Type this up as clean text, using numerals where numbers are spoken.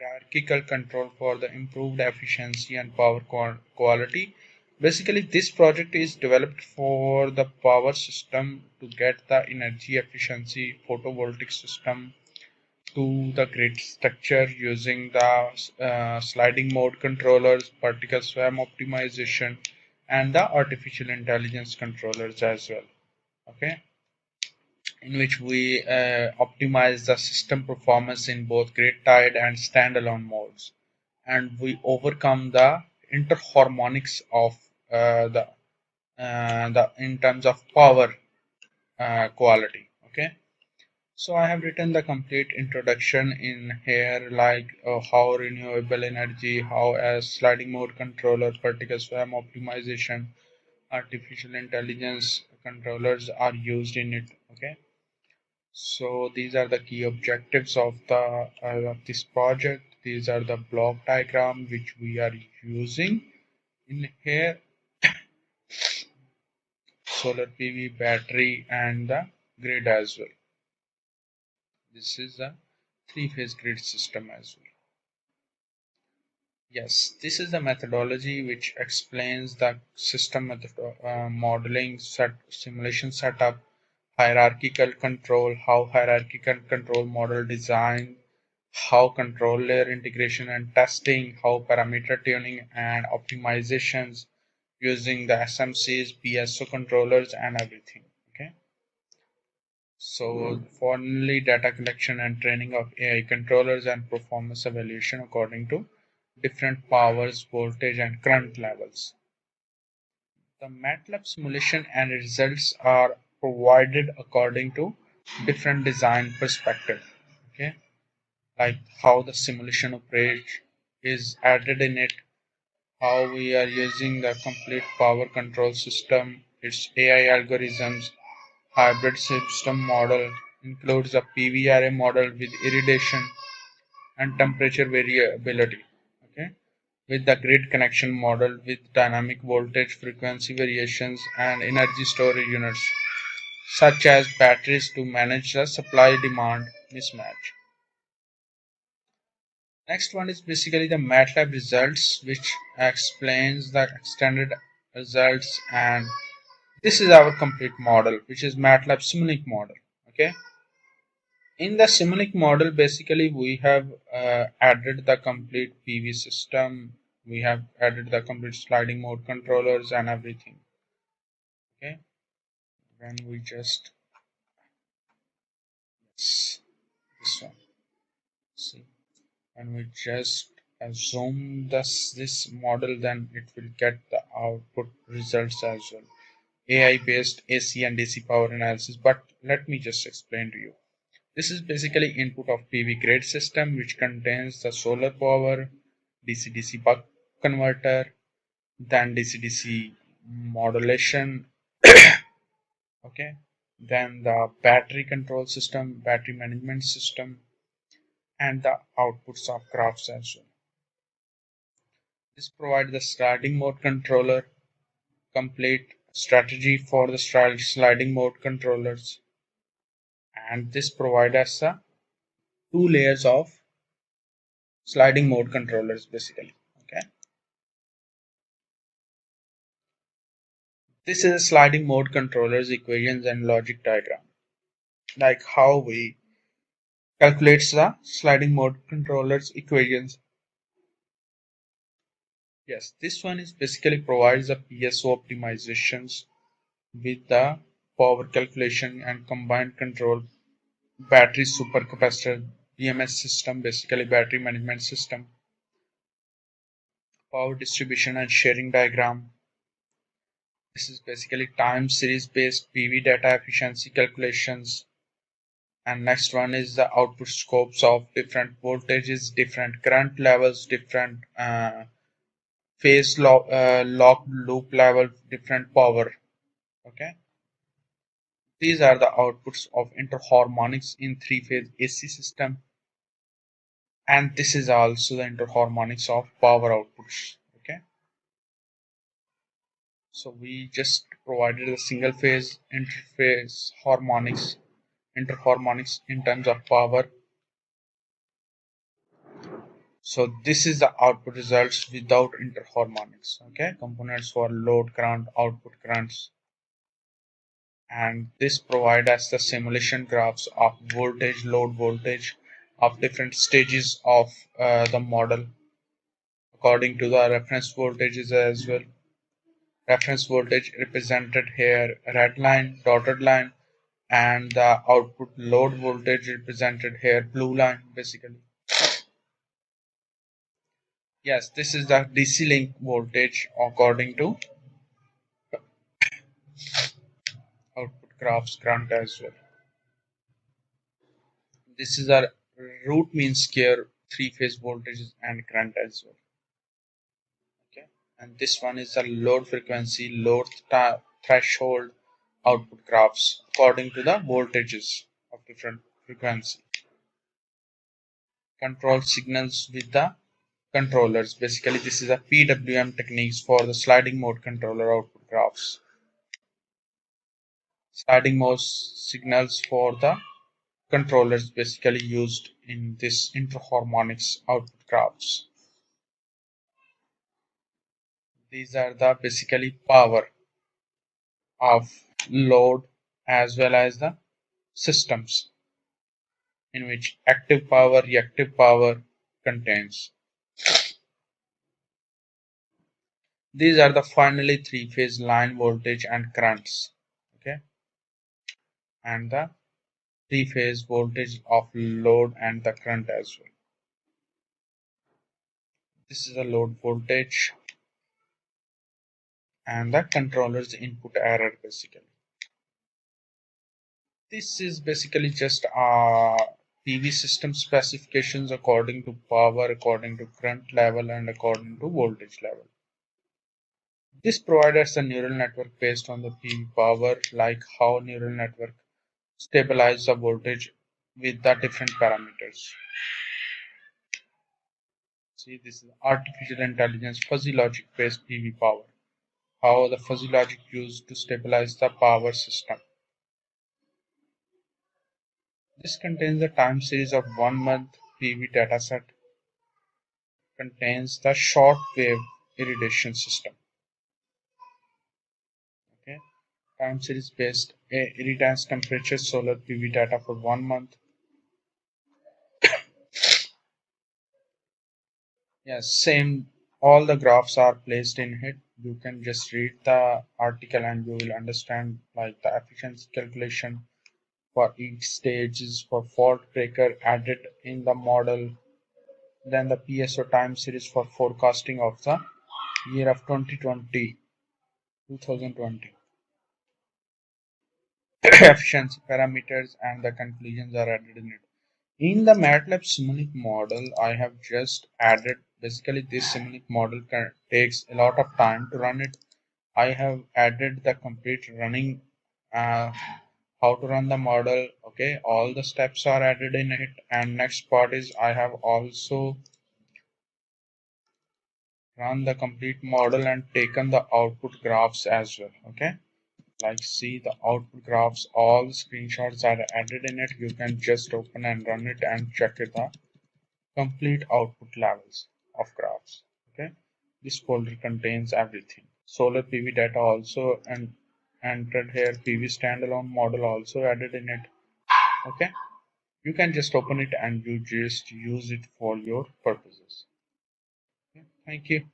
hierarchical control for the improved efficiency and power quality. Basically, this project is developed for the power system to get the energy efficiency photovoltaic system to the grid structure using the sliding mode controllers, particle swarm optimization, and the artificial intelligence controllers as well. Okay, in which we optimize the system performance in both grid tied and standalone modes, and we overcome the interharmonics of the in terms of power quality. Okay, so I have written the complete introduction in here, like how renewable energy, how a sliding mode controller, particle swarm optimization, artificial intelligence controllers are used in it. Okay, so these are the key objectives of this project. These are the block diagram which we are using in here: solar PV, battery, and the grid as well. This is a three-phase grid system as well. Yes, this is the methodology which explains the system modeling, simulation setup, hierarchical control, how hierarchical control model design, how control layer integration and testing, how parameter tuning and optimizations using the SMCs, PSO controllers, and everything. Okay. So finally, data collection and training of AI controllers and performance evaluation according to different powers, voltage, and current levels. The MATLAB simulation and results are provided according to different design perspective. Okay, like how the simulation approach is added in it, how we are using the complete power control system, its AI algorithms, hybrid system model includes a PV array model with irradiation and temperature variability. Okay, with the grid connection model with dynamic voltage frequency variations and energy storage units such as batteries to manage the supply demand mismatch. Next one is basically the MATLAB results, which explains the extended results, and this is our complete model, which is MATLAB Simulink model. Okay, in the Simulink model, basically we have added the complete PV system. We have added the complete sliding mode controllers and everything. Okay, when we just this one see. When we just zoom this model, then it will get the output results as well. AI based AC and DC power analysis. But let me just explain to you. This is basically input of PV grid system, which contains the solar power, DC-DC buck converter, then DC-DC modulation. Okay, then the battery control system, battery management system, and the outputs of graphs as well. This provides the sliding mode controller, complete strategy for the sliding mode controllers, and this provides us two layers of sliding mode controllers basically. Okay, this is a sliding mode controllers equations and logic diagram, like how we calculates the sliding mode controllers equations. Yes, this one is basically provides the PSO optimizations with the power calculation and combined control, battery supercapacitor, BMS system, basically battery management system, power distribution and sharing diagram. This is basically time series based PV data efficiency calculations. And next one is the output scopes of different voltages, different current levels, different phase lock loop level, different power. Okay, these are the outputs of interharmonics in three-phase AC system, and this is also the interharmonics of power outputs. Okay, so we just provided a single phase interface interharmonics in terms of power. So this is the output results without interharmonics. Okay, components for load current, output currents, and this provide us the simulation graphs of voltage, load voltage of different stages of the model according to the reference voltages as well. Reference voltage represented here red line, dotted line, and the output load voltage represented here blue line basically. Yes, this is the DC link voltage according to output graphs current as well. This is our root mean square three phase voltages and current as well. Okay, and this one is the load frequency, load threshold output graphs according to the voltages of different frequency. Control signals with the controllers. Basically, this is a PWM techniques for the sliding mode controller output graphs. Sliding mode signals for the controllers basically used in this interharmonics output graphs. These are the basically power of load as well as the systems in which active power, reactive power contains. These are the finally three phase line voltage and currents. Okay, and the three phase voltage of load and the current as well. This is the load voltage and the controller's input error basically. This is basically just PV system specifications according to power, according to current level, and according to voltage level. This provides a neural network based on the PV power, like how neural network stabilize the voltage with the different parameters. See, this is artificial intelligence fuzzy logic based PV power. How the fuzzy logic used to stabilize the power system. This contains the time series of 1 month PV dataset. Contains the short wave irradiation system. Okay, time series based irradiance temperature solar PV data for 1 month. Yes, same. All the graphs are placed in it. You can just read the article and you will understand like the efficiency calculation for each stages for fault breaker added in the model. Then the PSO time series for forecasting of the year of 2020, 2020. Efficiency parameters and the conclusions are added in it. In the MATLAB Simulink model, I have just added basically this Simulink model takes a lot of time to run it. I have added the complete running uh, how to run the model. Okay, all the steps are added in it, and next part is I have also run the complete model and taken the output graphs as well. Okay, like see the output graphs, all the screenshots are added in it. You can just open and run it and check it the complete output levels of graphs. Okay, this folder contains everything. Solar PV data also and entered here. PV standalone model also added in it. Okay, you can just open it and you just use it for your purposes. Okay? Thank you.